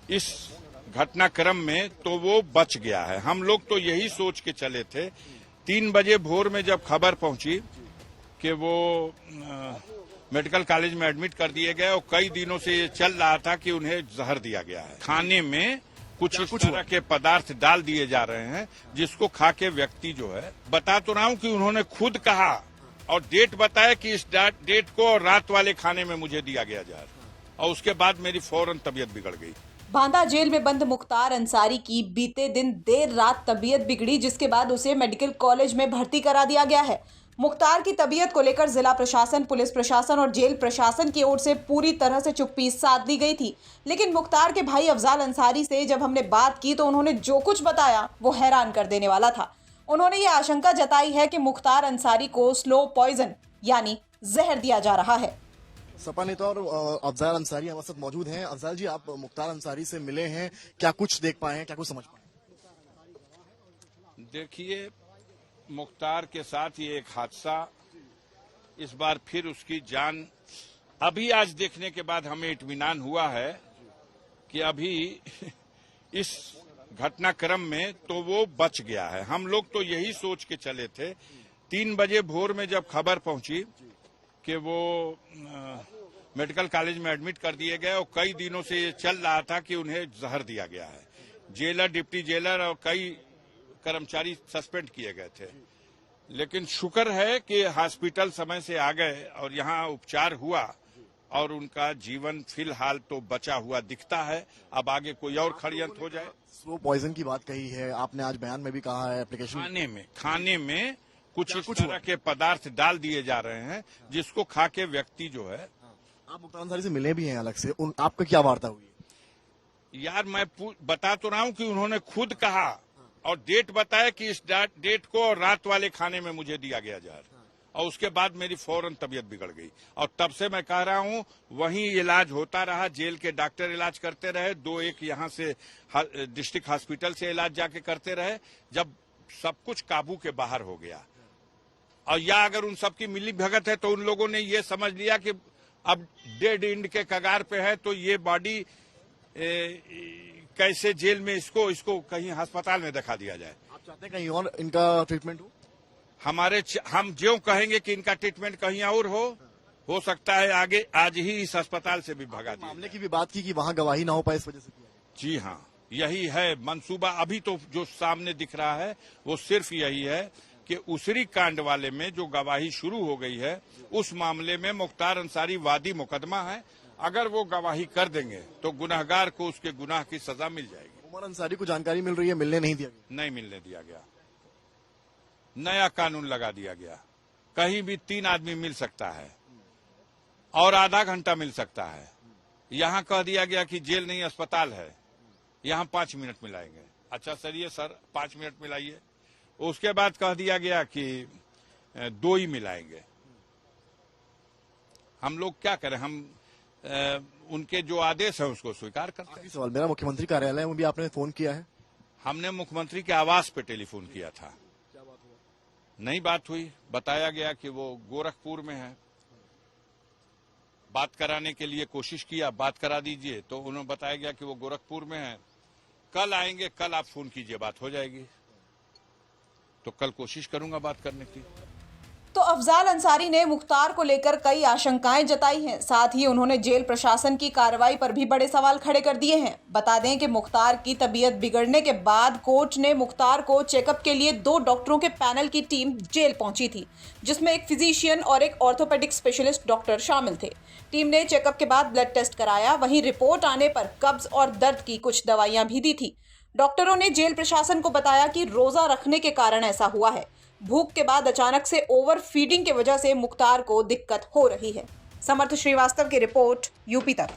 इस घटनाक्रम में तो वो बच गया है। हम लोग तो यही सोच के चले थे। 3 बजे भोर में जब खबर पहुंची कि वो मेडिकल कॉलेज में एडमिट कर दिए गए और कई दिनों से ये चल रहा था कि उन्हें जहर दिया गया है। खाने में कुछ इस तरह के पदार्थ डाल दिए जा रहे हैं जिसको खा के व्यक्ति जो है, बता तो रहा हूं कि उन्होंने खुद कहा और डेट बताया कि इस डेट को और रात वाले खाने में मुझे दिया गया जहर, और उसके बाद मेरी फौरन तबीयत बिगड़ गई। बांदा जेल में बंद मुख्तार अंसारी की बीते दिन देर रात तबीयत बिगड़ी, जिसके बाद उसे मेडिकल कॉलेज में भर्ती करा दिया गया है। मुख्तार की तबीयत को लेकर जिला प्रशासन, पुलिस प्रशासन और जेल प्रशासन की ओर से पूरी तरह से चुप्पी साध ली गई थी। लेकिन मुख्तार के भाई अफजाल अंसारी से जब हमने बात की तो उन्होंने जो कुछ बताया वो हैरान कर देने वाला था। उन्होंने ये आशंका जताई है कि मुख्तार अंसारी को स्लो पॉइजन यानी जहर दिया जा रहा है। सपा नेता और अफजाल अंसारी हमारे साथ मौजूद हैं। अफजाल जी, आप मुख्तार अंसारी से मिले हैं, क्या कुछ देख पाए हैं, क्या कुछ समझ पाए? देखिए, मुख्तार के साथ ये एक हादसा, इस बार फिर उसकी जान, अभी आज देखने के बाद हमें इत्मीनान हुआ है कि अभी इस घटनाक्रम में तो वो बच गया है। हम लोग तो यही सोच के चले थे। 3 बजे भोर में जब खबर पहुंची कि वो मेडिकल कॉलेज में एडमिट कर दिए गए और कई दिनों से ये चल रहा था कि उन्हें जहर दिया गया है। जेलर, डिप्टी जेलर और कई कर्मचारी सस्पेंड किए गए थे, लेकिन शुक्र है कि हॉस्पिटल समय से आ गए और यहाँ उपचार हुआ और उनका जीवन फिलहाल तो बचा हुआ दिखता है। अब आगे कोई और षड्यंत्र हो जाए। स्लो पॉइजन की बात कही है आपने, आज बयान में भी कहा है एप्लीकेशन। खाने में कुछ इस तरह के पदार्थ डाल दिए जा रहे हैं जिसको खा के व्यक्ति जो है। आप मुख्तार अंसारी से मिले भी हैं अलग से, आपका क्या वार्ता हुई? यार, मैं बता तो रहा हूं कि उन्होंने खुद कहा और डेट बताया कि इस डेट को और रात वाले खाने में मुझे दिया गया जहर, और उसके बाद मेरी फौरन तबीयत बिगड़ गई। और तब से मैं कह रहा हूं वहीं इलाज होता रहा, जेल के डॉक्टर इलाज करते रहे, 2-1 यहां से डिस्ट्रिक्ट हॉस्पिटल से इलाज जाके करते रहे। जब सब कुछ काबू के बाहर हो गया और या अगर उन सबकी मिली भगत है तो उन लोगों ने ये समझ लिया कि अब डेड एंड के कगार पे है, तो ये बॉडी कैसे जेल में इसको कहीं अस्पताल में दिखा दिया जाए। आप चाहते हैं कहीं और इनका ट्रीटमेंट हो? हम जो कहेंगे कि इनका ट्रीटमेंट कहीं और हो सकता है आगे आज ही इस अस्पताल से भी भगा दिया। मामले की भी बात की कि वहाँ गवाही ना हो पाए, इस वजह से किया। जी हाँ, यही है मंसूबा। अभी तो जो सामने दिख रहा है वो सिर्फ यही है कि उसरी कांड वाले में जो गवाही शुरू हो गई है, उस मामले में मुख्तार अंसारी वादी मुकदमा है। अगर वो गवाही कर देंगे तो गुनहगार को उसके मुनाह की सजा मिल जाएगी। उमर अंसारी को जानकारी मिल रही है, मिलने नहीं दिया गया? नहीं मिलने दिया गया। नया कानून लगा दिया गया, कहीं भी 3 आदमी मिल सकता है और आधा घंटा मिल सकता है। यहाँ कह दिया गया कि जेल नहीं अस्पताल है, यहाँ 5 मिनट मिलाएंगे। अच्छा सर, 5 मिनट मिलाइए। उसके बाद कह दिया गया कि 2 ही मिलाएंगे। हम लोग क्या करें, हम उनके जो आदेश है उसको स्वीकार करते हैं। सवाल मेरा, मुख्यमंत्री कार्यालय में भी आपने फोन किया है? हमने मुख्यमंत्री के आवास पे टेलीफोन किया था। क्या बात हुआ? नहीं बात हुई। बताया गया कि वो गोरखपुर में है। बात कराने के लिए कोशिश किया, बात करा दीजिए, तो उन्होंने बताया गया कि वो गोरखपुर में है, कल आएंगे, कल आप फोन कीजिए, बात हो जाएगी। तो कल कोशिश करूंगा बात करने की। तो अफजाल अंसारी ने मुख्तार को लेकर कई आशंकाएं जताई हैं। साथ ही उन्होंने जेल प्रशासन की कार्रवाई पर भी बड़े सवाल खड़े कर दिए हैं। बता दें कि मुख्तार की तबीयत बिगड़ने के बाद कोर्ट ने मुख्तार को चेकअप के लिए 2 डॉक्टरों के पैनल की टीम जेल पहुंची थी, जिसमें एक फिजिशियन और एक ऑर्थोपेडिक स्पेशलिस्ट डॉक्टर शामिल थे। टीम ने चेकअप के बाद ब्लड टेस्ट कराया, वहीं रिपोर्ट आने पर कब्ज और दर्द की कुछ दवाइयां भी दी थी। डॉक्टरों ने जेल प्रशासन को बताया कि रोजा रखने के कारण ऐसा हुआ है। भूख के बाद अचानक से ओवर फीडिंग की वजह से मुख्तार को दिक्कत हो रही है। समर्थ श्रीवास्तव की रिपोर्ट, यूपी तक।